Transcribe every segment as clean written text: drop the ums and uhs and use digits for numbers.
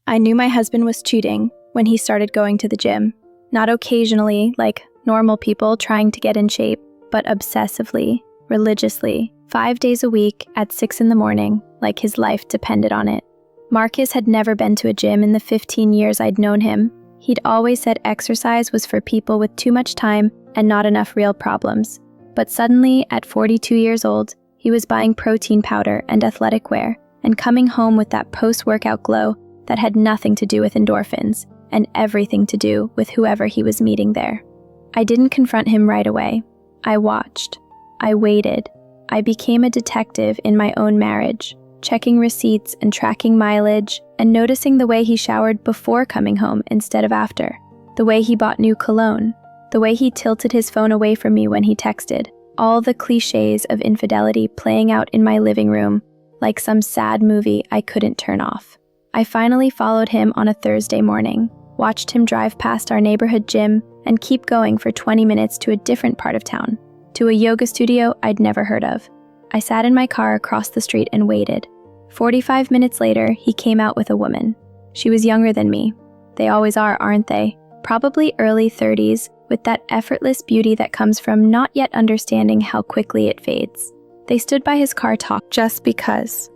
I knew my husband was cheating when he started going to the gym. Not occasionally, like normal people trying to get in shape, but obsessively, religiously, 5 days a week at 6 in the morning, like his life depended on it. Marcus had never been to a gym in the 15 years I'd known him. He'd always said exercise was for people with too much time and not enough real problems. But suddenly, at 42 years old, he was buying protein powder and athletic wear and coming home with that post-workout glow that had nothing to do with endorphins and everything to do with whoever he was meeting there. I didn't confront him right away. I watched. I waited. I became a detective in my own marriage, checking receipts and tracking mileage and noticing the way he showered before coming home instead of after, the way he bought new cologne, the way he tilted his phone away from me when he texted, all the cliches of infidelity playing out in my living room like some sad movie I couldn't turn off. I finally followed him on a Thursday morning, watched him drive past our neighborhood gym and keep going for 20 minutes to a different part of town, to a yoga studio I'd never heard of. I sat in my car across the street and waited. 45 minutes later, he came out with a woman. She was younger than me. They always are, aren't they? Probably early 30s, with that effortless beauty that comes from not yet understanding how quickly it fades. They stood by his car talk just because.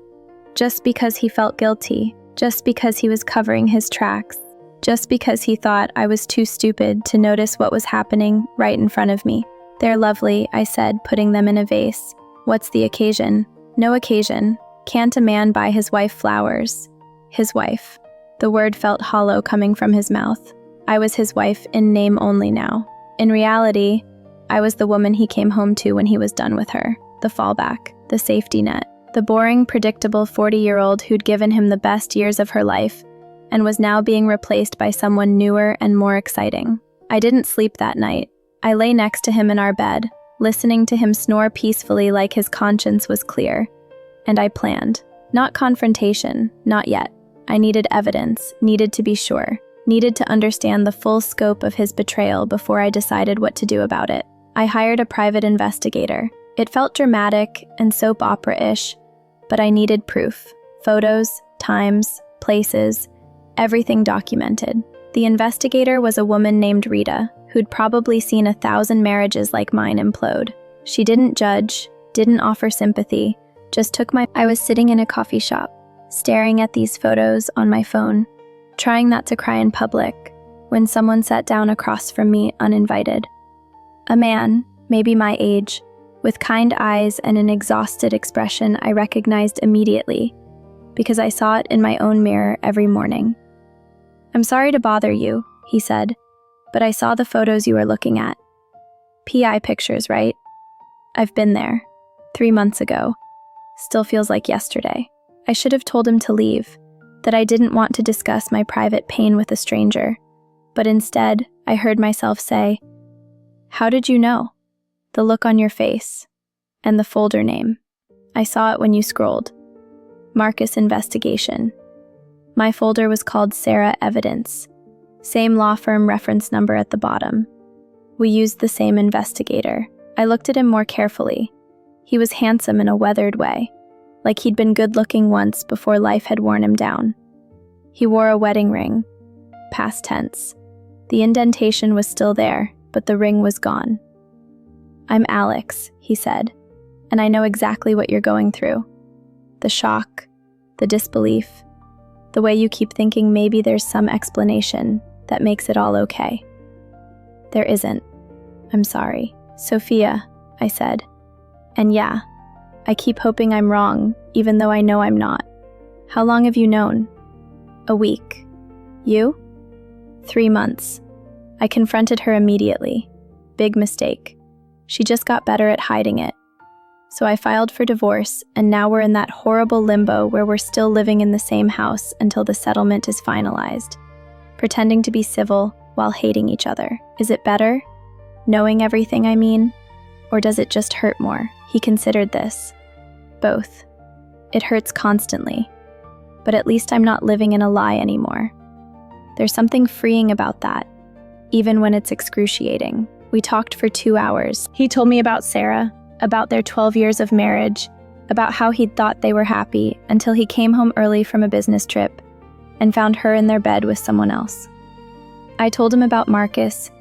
Just because he felt guilty. Just because he was covering his tracks. Just because he thought I was too stupid to notice what was happening right in front of me. "They're lovely," I said, putting them in a vase. "What's the occasion?" "No occasion. Can't a man buy his wife flowers?" His wife. The word felt hollow coming from his mouth. I was his wife in name only now. In reality, I was the woman he came home to when he was done with her. The fallback, the safety net, the boring, predictable 40-year-old who'd given him the best years of her life and was now being replaced by someone newer and more exciting. I didn't sleep that night. I lay next to him in our bed, listening to him snore peacefully like his conscience was clear. And I planned. Not confrontation, not yet. I needed evidence, needed to be sure, needed to understand the full scope of his betrayal before I decided what to do about it. I hired a private investigator. It felt dramatic and soap opera-ish, but I needed proof. Photos, times, places, everything documented. The investigator was a woman named Rita, who'd probably seen 1,000 marriages like mine implode. She didn't judge, didn't offer sympathy, just took my— I was sitting in a coffee shop, staring at these photos on my phone, trying not to cry in public, when someone sat down across from me uninvited. A man, maybe my age, with kind eyes and an exhausted expression I recognized immediately, because I saw it in my own mirror every morning. "I'm sorry to bother you," he said, "but I saw the photos you were looking at. PI pictures, right? I've been there. 3 months ago. Still feels like yesterday." I should have told him to leave, that I didn't want to discuss my private pain with a stranger, but instead, I heard myself say, "How did you know?" "The look on your face. And the folder name. I saw it when you scrolled. Marcus Investigation." My folder was called Sarah Evidence. Same law firm reference number at the bottom. We used the same investigator. I looked at him more carefully. He was handsome in a weathered way, like he'd been good-looking once before life had worn him down. He wore a wedding ring. Past tense. The indentation was still there, but the ring was gone. "I'm Alex," he said, "and I know exactly what you're going through. The shock, the disbelief, the way you keep thinking maybe there's some explanation that makes it all okay. There isn't. I'm sorry." "Sophia," I said. "And yeah, I keep hoping I'm wrong, even though I know I'm not. How long have you known?" "A week." "You?" 3 months. I confronted her immediately. Big mistake. She just got better at hiding it. So I filed for divorce, and now we're in that horrible limbo where we're still living in the same house until the settlement is finalized. Pretending to be civil while hating each other. Is it better? Knowing everything, I mean? Or does it just hurt more? He considered this. Both. It hurts constantly. But at least I'm not living in a lie anymore. There's something freeing about that, even when it's excruciating. We talked for 2 hours. He told me about Sarah, about their 12 years of marriage, about how he'd thought they were happy until he came home early from a business trip and found her in their bed with someone else. I told him about Marcus,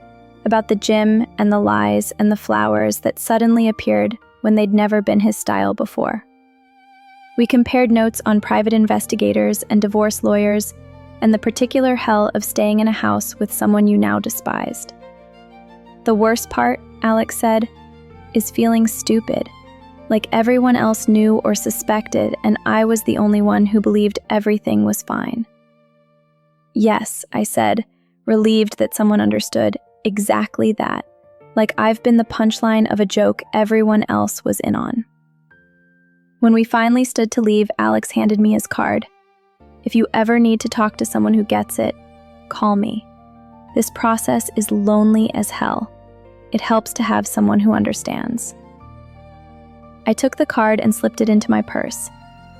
about the gym and the lies and the flowers that suddenly appeared when they'd never been his style before. We compared notes on private investigators and divorce lawyers and the particular hell of staying in a house with someone you now despised. The worst part, Alex said, is feeling stupid, like everyone else knew or suspected and I was the only one who believed everything was fine. Yes, I said, relieved that someone understood exactly that, like I've been the punchline of a joke everyone else was in on. When we finally stood to leave, Alex handed me his card. If you ever need to talk to someone who gets it, call me. This process is lonely as hell. It helps to have someone who understands. I took the card and slipped it into my purse.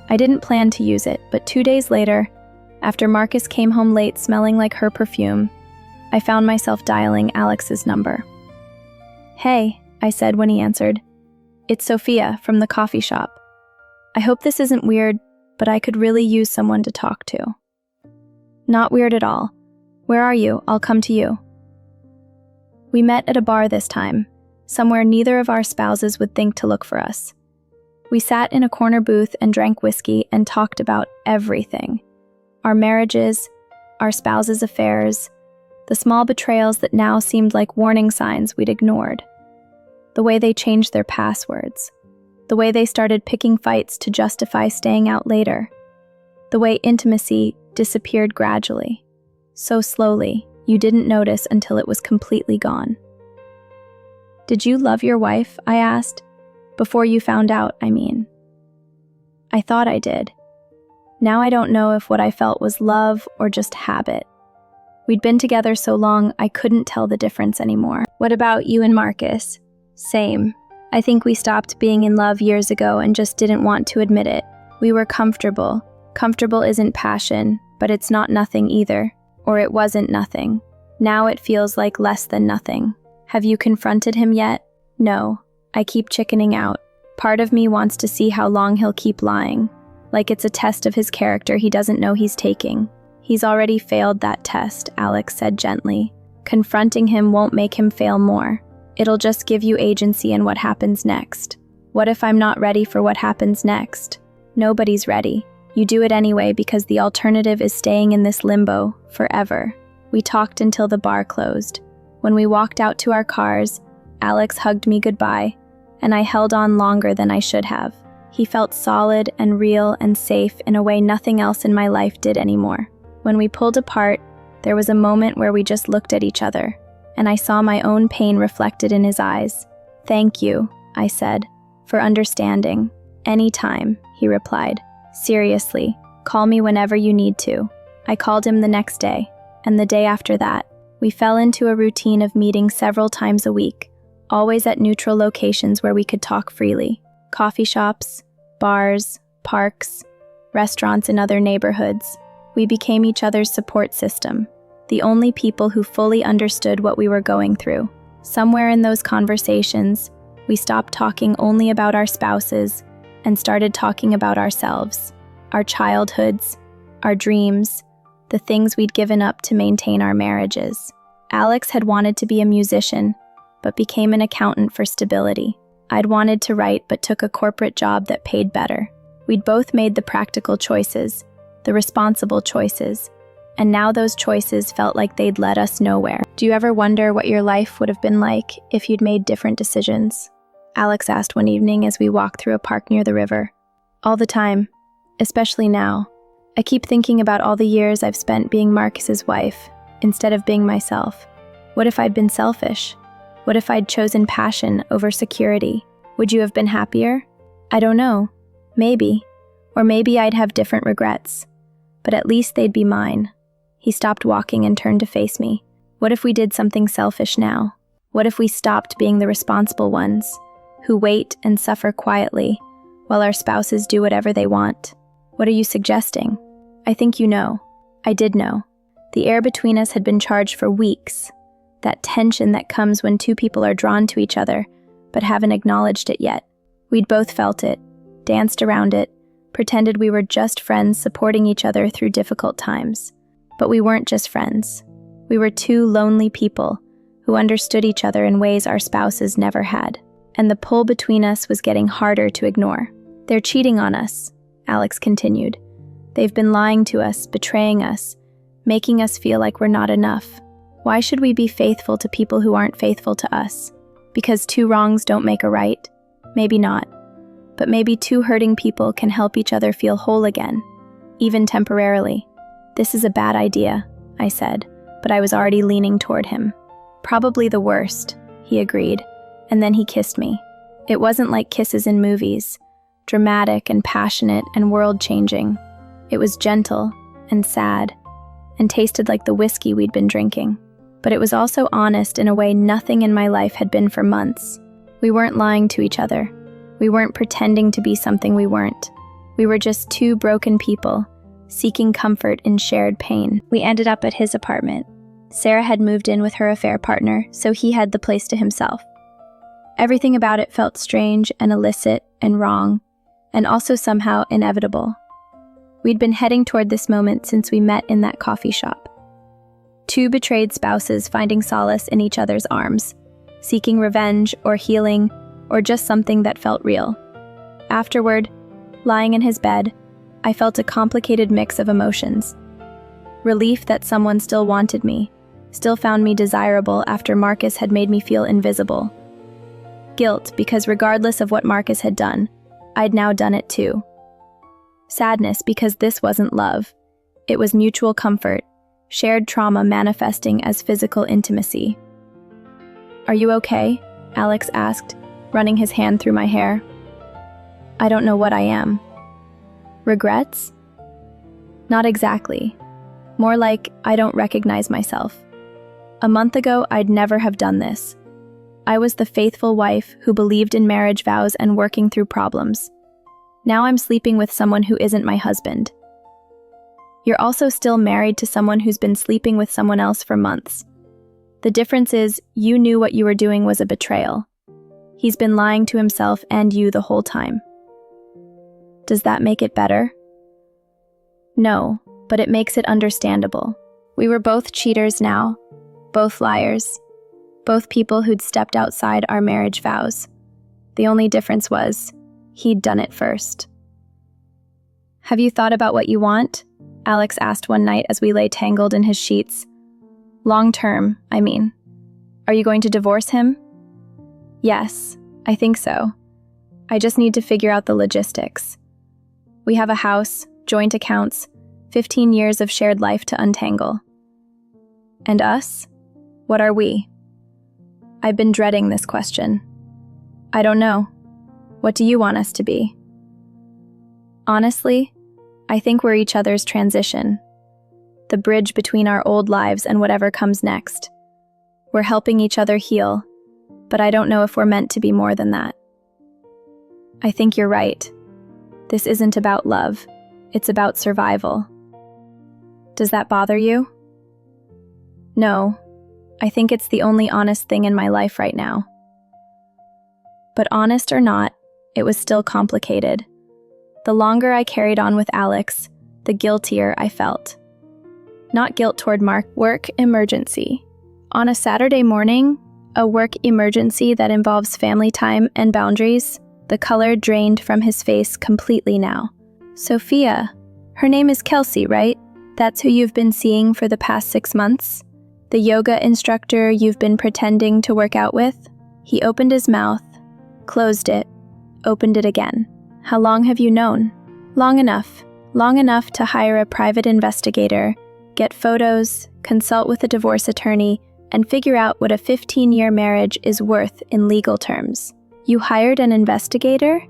I didn't plan to use it, but 2 days later, after Marcus came home late smelling like her perfume, I found myself dialing Alex's number. "Hey," I said when he answered. "It's Sophia from the coffee shop. I hope this isn't weird, but I could really use someone to talk to." "Not weird at all. Where are you? I'll come to you." We met at a bar this time, somewhere neither of our spouses would think to look for us. We sat in a corner booth and drank whiskey and talked about everything. Our marriages, our spouses' affairs, the small betrayals that now seemed like warning signs we'd ignored. The way they changed their passwords. The way they started picking fights to justify staying out later. The way intimacy disappeared gradually. So slowly, you didn't notice until it was completely gone. "Did you love your wife?" I asked. "Before you found out, I mean." "I thought I did. Now I don't know if what I felt was love or just habit. We'd been together so long, I couldn't tell the difference anymore." "What about you and Marcus?" "Same. I think we stopped being in love years ago and just didn't want to admit it. We were comfortable. Comfortable isn't passion, but it's not nothing either. Or it wasn't nothing. Now it feels like less than nothing." "Have you confronted him yet?" "No. I keep chickening out. Part of me wants to see how long he'll keep lying. Like it's a test of his character he doesn't know he's taking." "He's already failed that test," Alex said gently. "Confronting him won't make him fail more. It'll just give you agency in what happens next." "What if I'm not ready for what happens next?" "Nobody's ready. You do it anyway because the alternative is staying in this limbo forever." We talked until the bar closed. When we walked out to our cars, Alex hugged me goodbye, and I held on longer than I should have. He felt solid and real and safe in a way nothing else in my life did anymore. When we pulled apart, there was a moment where we just looked at each other, and I saw my own pain reflected in his eyes. "Thank you," I said, "for understanding." "Anytime," he replied. "Seriously, call me whenever you need to." I called him the next day, and the day after that. We fell into a routine of meeting several times a week, always at neutral locations where we could talk freely. Coffee shops, bars, parks, restaurants in other neighborhoods. We became each other's support system, the only people who fully understood what we were going through. Somewhere in those conversations, we stopped talking only about our spouses and started talking about ourselves, our childhoods, our dreams, the things we'd given up to maintain our marriages. Alex had wanted to be a musician, but became an accountant for stability. I'd wanted to write, but took a corporate job that paid better. We'd both made the practical choices, the responsible choices, and now those choices felt like they'd led us nowhere. "Do you ever wonder what your life would have been like if you'd made different decisions?" Alex asked one evening as we walked through a park near the river. "All the time, especially now. I keep thinking about all the years I've spent being Marcus's wife, instead of being myself. What if I'd been selfish? What if I'd chosen passion over security? Would you have been happier? I don't know. Maybe. Or maybe I'd have different regrets. But at least they'd be mine." He stopped walking and turned to face me. "What if we did something selfish now? What if we stopped being the responsible ones, who wait and suffer quietly, while our spouses do whatever they want?" "What are you suggesting?" "I think you know." I did know. The air between us had been charged for weeks. That tension that comes when two people are drawn to each other, but haven't acknowledged it yet. We'd both felt it, danced around it, pretended we were just friends supporting each other through difficult times. But we weren't just friends. We were two lonely people who understood each other in ways our spouses never had. And the pull between us was getting harder to ignore. "They're cheating on us," Alex continued. "They've been lying to us, betraying us, making us feel like we're not enough. Why should we be faithful to people who aren't faithful to us? Because two wrongs don't make a right? Maybe not. But maybe two hurting people can help each other feel whole again, even temporarily." "This is a bad idea," I said, but I was already leaning toward him. "Probably the worst," he agreed, and then he kissed me. It wasn't like kisses in movies, dramatic and passionate and world-changing. It was gentle and sad, and tasted like the whiskey we'd been drinking. But it was also honest in a way nothing in my life had been for months. We weren't lying to each other. We weren't pretending to be something we weren't. We were just two broken people, seeking comfort in shared pain. We ended up at his apartment. Sarah had moved in with her affair partner, so he had the place to himself. Everything about it felt strange and illicit and wrong, and also somehow inevitable. We'd been heading toward this moment since we met in that coffee shop. Two betrayed spouses finding solace in each other's arms, seeking revenge or healing or just something that felt real. Afterward, lying in his bed, I felt a complicated mix of emotions. Relief that someone still wanted me, still found me desirable after Marcus had made me feel invisible. Guilt because regardless of what Marcus had done, I'd now done it too. Sadness because this wasn't love. It was mutual comfort, shared trauma manifesting as physical intimacy. "Are you okay?" Alex asked, running his hand through my hair. "I don't know what I am." "Regrets?" "Not exactly. More like I don't recognize myself. A month ago, I'd never have done this. I was the faithful wife who believed in marriage vows and working through problems. Now I'm sleeping with someone who isn't my husband. You're also still married to someone who's been sleeping with someone else for months. The difference is you knew what you were doing was a betrayal. He's been lying to himself and you the whole time. Does that make it better?" "No, but it makes it understandable. We were both cheaters now, both liars, both people who'd stepped outside our marriage vows. The only difference was, he'd done it first." "Have you thought about what you want?" Alex asked one night as we lay tangled in his sheets. "Long term, I mean. Are you going to divorce him?" "Yes, I think so. I just need to figure out the logistics. We have a house, joint accounts, 15 years of shared life to untangle. And us? What are we?" I've been dreading this question. "I don't know. What do you want us to be?" Honestly, I think we're each other's transition. The bridge between our old lives and whatever comes next. We're helping each other heal, but I don't know if we're meant to be more than that. I think you're right. This isn't about love. It's about survival. Does that bother you? No. I think it's the only honest thing in my life right now. But honest or not, it was still complicated. The longer I carried on with Alex, the guiltier I felt. Not guilt toward Mark. Work emergency. On a Saturday morning, a work emergency that involves family time and boundaries, the color drained from his face completely now. "Sophia, her name is Kelsey, right? That's who you've been seeing for the past 6 months? The yoga instructor you've been pretending to work out with?" He opened his mouth, closed it, opened it again. "How long have you known?" "Long enough. Long enough to hire a private investigator, get photos, consult with a divorce attorney, and figure out what a 15-year marriage is worth in legal terms." "You hired an investigator?"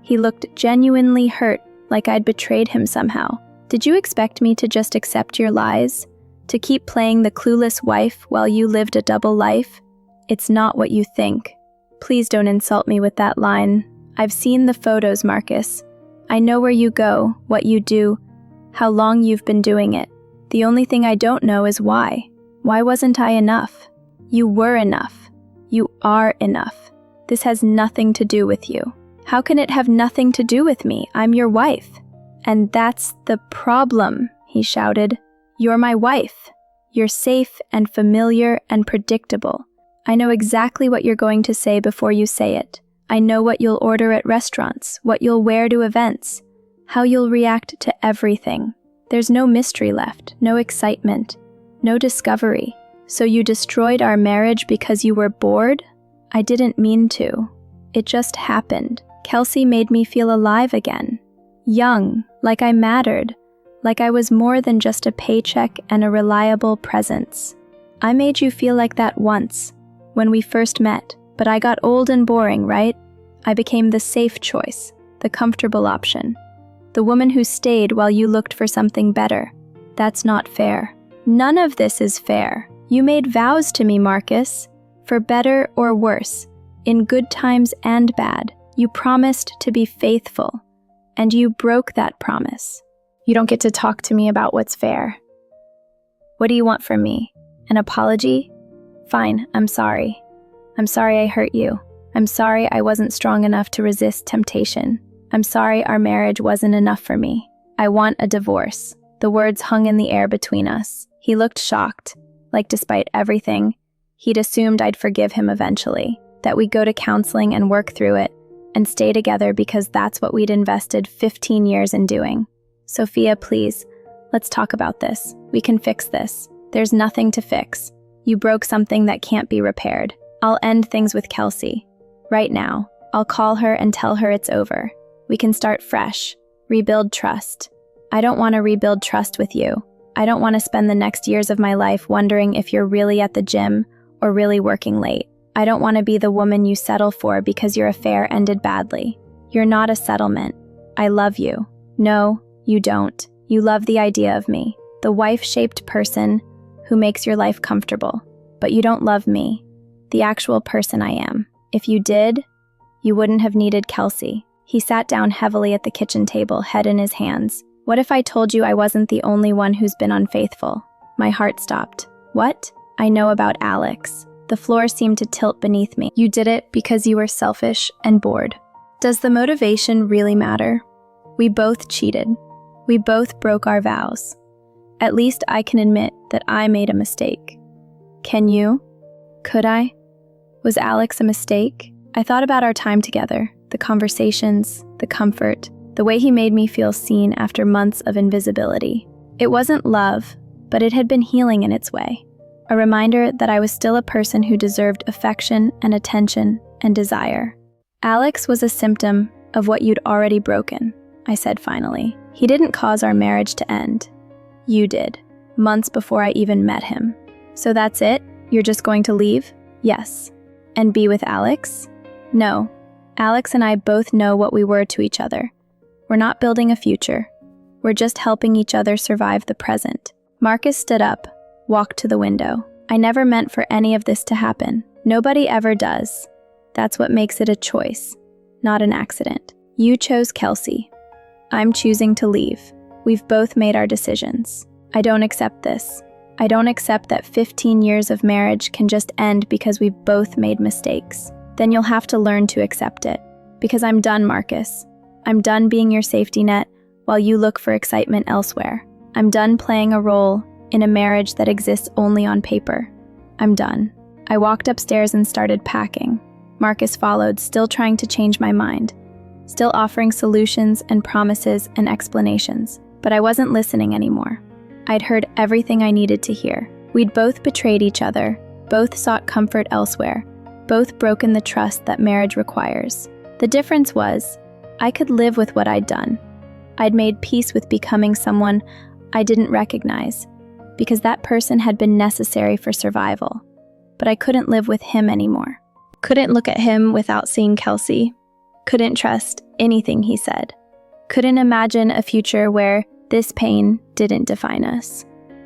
He looked genuinely hurt, like I'd betrayed him somehow. "Did you expect me to just accept your lies? To keep playing the clueless wife while you lived a double life? It's not what you think. Please don't insult me with that line. I've seen the photos, Marcus. I know where you go, what you do, how long you've been doing it. The only thing I don't know is why. Why wasn't I enough? You were enough. You are enough. This has nothing to do with you." "How can it have nothing to do with me? I'm your wife." "And that's the problem," he shouted. "You're my wife. You're safe and familiar and predictable. I know exactly what you're going to say before you say it. I know what you'll order at restaurants, what you'll wear to events, how you'll react to everything. There's no mystery left, no excitement, no discovery. So you destroyed our marriage because you were bored? I didn't mean to. It just happened. Kelsey made me feel alive again. Young, like I mattered, like I was more than just a paycheck and a reliable presence. I made you feel like that once, when we first met, but I got old and boring, right? I became the safe choice, the comfortable option, the woman who stayed while you looked for something better. That's not fair. None of this is fair. You made vows to me, Marcus, for better or worse, in good times and bad. You promised to be faithful, and you broke that promise. You don't get to talk to me about what's fair. What do you want from me? An apology? Fine, I'm sorry. I'm sorry I hurt you. I'm sorry I wasn't strong enough to resist temptation. I'm sorry our marriage wasn't enough for me. I want a divorce. The words hung in the air between us. He looked shocked, like despite everything, he'd assumed I'd forgive him eventually, that we'd go to counseling and work through it, and stay together because that's what we'd invested 15 years in doing. Sophia, please, let's talk about this. We can fix this. There's nothing to fix. You broke something that can't be repaired. I'll end things with Kelsey. Right now, I'll call her and tell her it's over. We can start fresh, rebuild trust. I don't want to rebuild trust with you. I don't want to spend the next years of my life wondering if you're really at the gym or really working late. I don't want to be the woman you settle for because your affair ended badly. You're not a settlement. I love you. No, you don't. You love the idea of me, the wife-shaped person who makes your life comfortable. But you don't love me, the actual person I am. If you did, you wouldn't have needed Kelsey. He sat down heavily at the kitchen table, head in his hands. What if I told you I wasn't the only one who's been unfaithful? My heart stopped. What? I know about Alex. The floor seemed to tilt beneath me. You did it because you were selfish and bored. Does the motivation really matter? We both cheated. We both broke our vows. At least I can admit that I made a mistake. Can you? Could I? Was Alex a mistake? I thought about our time together, the conversations, the comfort, the way he made me feel seen after months of invisibility. It wasn't love, but it had been healing in its way. A reminder that I was still a person who deserved affection and attention and desire. Alex was a symptom of what you'd already broken, I said finally. He didn't cause our marriage to end. You did, months before I even met him. So that's it? You're just going to leave? Yes. And be with Alex? No. Alex and I both know what we were to each other. We're not building a future. We're just helping each other survive the present. Marcus stood up, walked to the window. I never meant for any of this to happen. Nobody ever does. That's what makes it a choice, not an accident. You chose Kelsey. I'm choosing to leave. We've both made our decisions. I don't accept this. I don't accept that 15 years of marriage can just end because we've both made mistakes. Then you'll have to learn to accept it. Because I'm done, Marcus. I'm done being your safety net while you look for excitement elsewhere. I'm done playing a role in a marriage that exists only on paper. I'm done. I walked upstairs and started packing. Marcus followed, still trying to change my mind, still offering solutions and promises and explanations. But I wasn't listening anymore. I'd heard everything I needed to hear. We'd both betrayed each other, both sought comfort elsewhere, both broken the trust that marriage requires. The difference was, I could live with what I'd done. I'd made peace with becoming someone I didn't recognize, because that person had been necessary for survival. But I couldn't live with him anymore. Couldn't look at him without seeing Kelsey. Couldn't trust anything he said. Couldn't imagine a future where this pain didn't define us.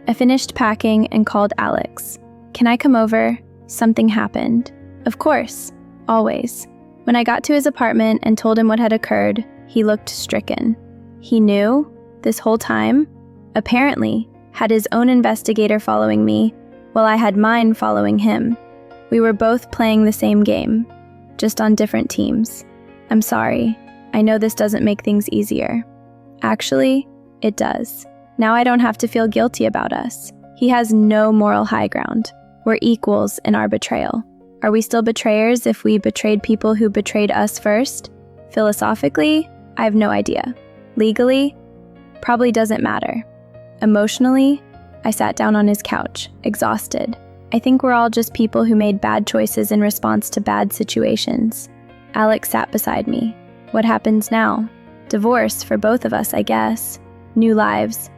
I finished packing and called Alex. Can I come over? Something happened. Of course, always. When I got to his apartment and told him what had occurred, he looked stricken. He knew, this whole time, apparently, had his own investigator following me, while I had mine following him. We were both playing the same game, just on different teams. I'm sorry. I know this doesn't make things easier. Actually, it does. Now I don't have to feel guilty about us. He has no moral high ground. We're equals in our betrayal. Are we still betrayers if we betrayed people who betrayed us first? Philosophically, I have no idea. Legally, probably doesn't matter. Emotionally, I sat down on his couch, exhausted. I think we're all just people who made bad choices in response to bad situations. Alex sat beside me. What happens now? Divorce for both of us, I guess. New lives.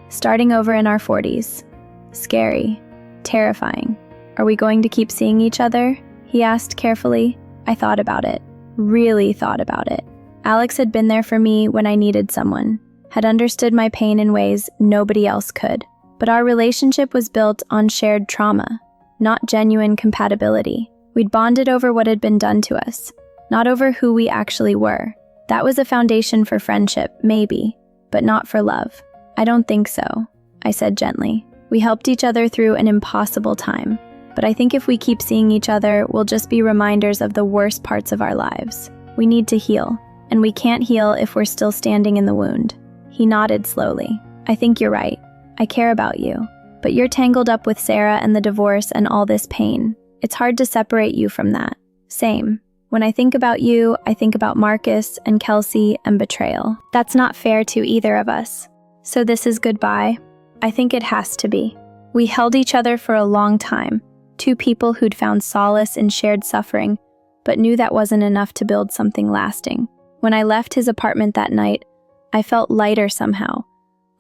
Starting over in our 40s. Scary. Terrifying. Are we going to keep seeing each other? He asked carefully. I thought about it. Really thought about it. Alex had been there for me when I needed someone, had understood my pain in ways nobody else could. But our relationship was built on shared trauma, not genuine compatibility. We'd bonded over what had been done to us, not over who we actually were. That was a foundation for friendship, maybe, but not for love. I don't think so, I said gently. We helped each other through an impossible time, but I think if we keep seeing each other, we'll just be reminders of the worst parts of our lives. We need to heal, and we can't heal if we're still standing in the wound. He nodded slowly. I think you're right. I care about you, but you're tangled up with Sarah and the divorce and all this pain. It's hard to separate you from that. Same. When I think about you, I think about Marcus and Kelsey and betrayal. That's not fair to either of us. So this is goodbye? I think it has to be. We held each other for a long time, two people who'd found solace in shared suffering, but knew that wasn't enough to build something lasting. When I left his apartment that night, I felt lighter somehow,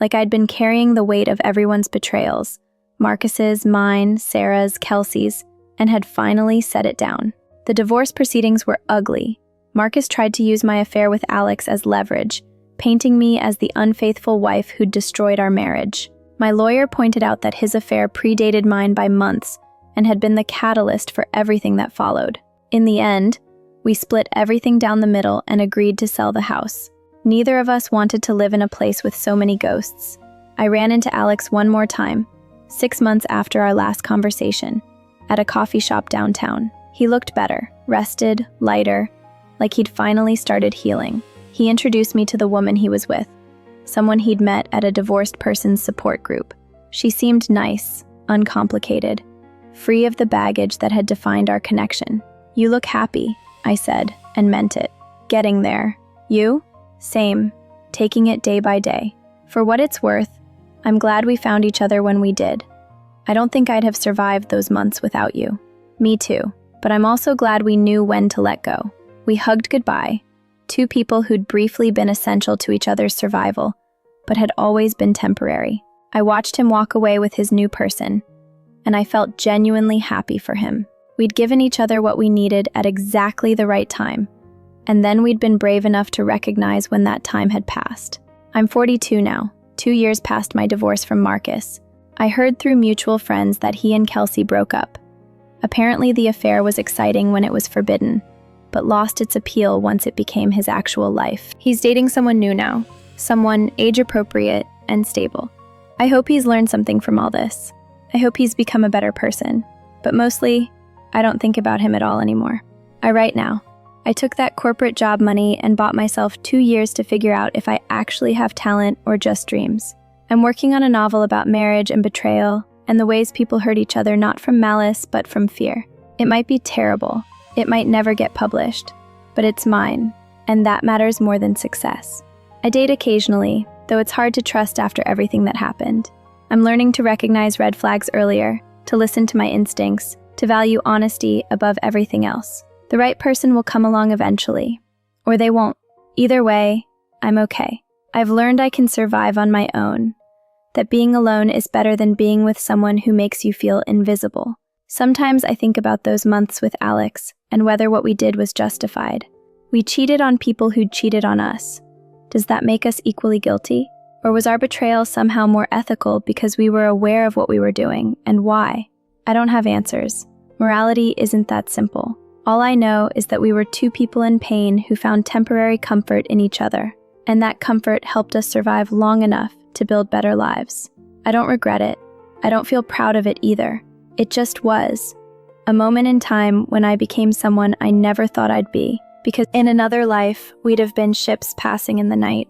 like I'd been carrying the weight of everyone's betrayals, Marcus's, mine, Sarah's, Kelsey's, and had finally set it down. The divorce proceedings were ugly. Marcus tried to use my affair with Alex as leverage, painting me as the unfaithful wife who'd destroyed our marriage. My lawyer pointed out that his affair predated mine by months and had been the catalyst for everything that followed. In the end, we split everything down the middle and agreed to sell the house. Neither of us wanted to live in a place with so many ghosts. I ran into Alex one more time, 6 months after our last conversation, at a coffee shop downtown. He looked better, rested, lighter, like he'd finally started healing. He introduced me to the woman he was with, someone he'd met at a divorced person's support group. She seemed nice, uncomplicated, free of the baggage that had defined our connection. You look happy, I said, and meant it. Getting there. You? Same. Taking it day by day. For what it's worth, I'm glad we found each other when we did. I don't think I'd have survived those months without you. Me too. But I'm also glad we knew when to let go. We hugged goodbye, two people who'd briefly been essential to each other's survival, but had always been temporary. I watched him walk away with his new person, and I felt genuinely happy for him. We'd given each other what we needed at exactly the right time, and then we'd been brave enough to recognize when that time had passed. I'm 42 now, 2 years past my divorce from Marcus. I heard through mutual friends that he and Kelsey broke up. Apparently the affair was exciting when it was forbidden, but lost its appeal once it became his actual life. He's dating someone new now, someone age-appropriate and stable. I hope he's learned something from all this. I hope he's become a better person, but mostly, I don't think about him at all anymore. I write now. I took that corporate job money and bought myself 2 years to figure out if I actually have talent or just dreams. I'm working on a novel about marriage and betrayal, and the ways people hurt each other not from malice but from fear. It might be terrible, it might never get published, but it's mine, and that matters more than success. I date occasionally, though it's hard to trust after everything that happened. I'm learning to recognize red flags earlier, to listen to my instincts, to value honesty above everything else. The right person will come along eventually, or they won't. Either way, I'm okay. I've learned I can survive on my own, that being alone is better than being with someone who makes you feel invisible. Sometimes I think about those months with Alex and whether what we did was justified. We cheated on people who'd cheated on us. Does that make us equally guilty? Or was our betrayal somehow more ethical because we were aware of what we were doing and why? I don't have answers. Morality isn't that simple. All I know is that we were two people in pain who found temporary comfort in each other, and that comfort helped us survive long enough to build better lives. I don't regret it. I don't feel proud of it either. It just was. A moment in time when I became someone I never thought I'd be, because in another life, we'd have been ships passing in the night.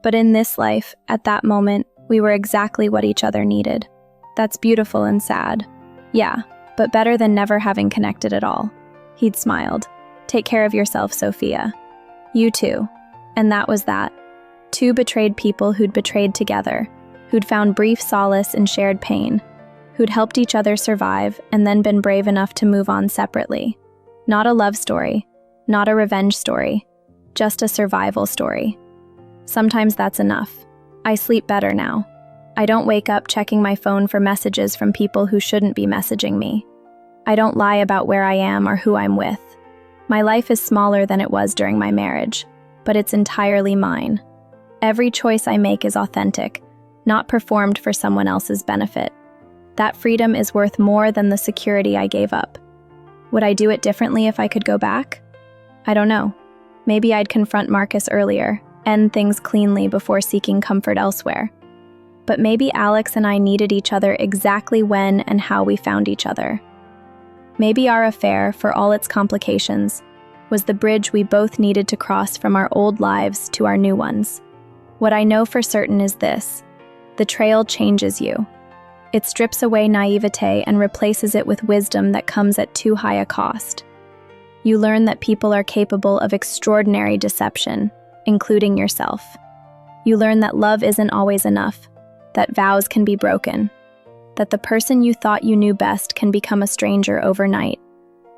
But in this life, at that moment, we were exactly what each other needed. That's beautiful and sad. Yeah, but better than never having connected at all. He'd smiled. Take care of yourself, Sophia. You too. And that was that. Two betrayed people who'd betrayed together, who'd found brief solace in shared pain, who'd helped each other survive and then been brave enough to move on separately. Not a love story, not a revenge story, just a survival story. Sometimes that's enough. I sleep better now. I don't wake up checking my phone for messages from people who shouldn't be messaging me. I don't lie about where I am or who I'm with. My life is smaller than it was during my marriage, but it's entirely mine. Every choice I make is authentic, not performed for someone else's benefit. That freedom is worth more than the security I gave up. Would I do it differently if I could go back? I don't know. Maybe I'd confront Marcus earlier, end things cleanly before seeking comfort elsewhere. But maybe Alex and I needed each other exactly when and how we found each other. Maybe our affair, for all its complications, was the bridge we both needed to cross from our old lives to our new ones. What I know for certain is this: betrayal changes you. It strips away naivete and replaces it with wisdom that comes at too high a cost. You learn that people are capable of extraordinary deception, including yourself. You learn that love isn't always enough, that vows can be broken, that the person you thought you knew best can become a stranger overnight.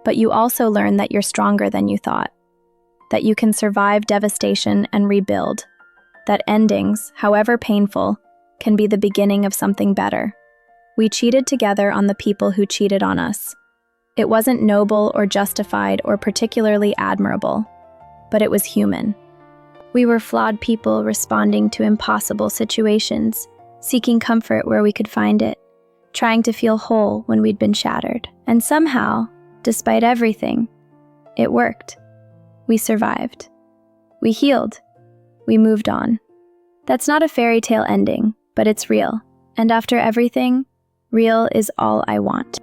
But you also learn that you're stronger than you thought, that you can survive devastation and rebuild, that endings, however painful, can be the beginning of something better. We cheated together on the people who cheated on us. It wasn't noble or justified or particularly admirable, but it was human. We were flawed people responding to impossible situations, seeking comfort where we could find it, trying to feel whole when we'd been shattered. And somehow, despite everything, it worked. We survived. We healed. We moved on. That's not a fairy tale ending, but it's real. And after everything, real is all I want.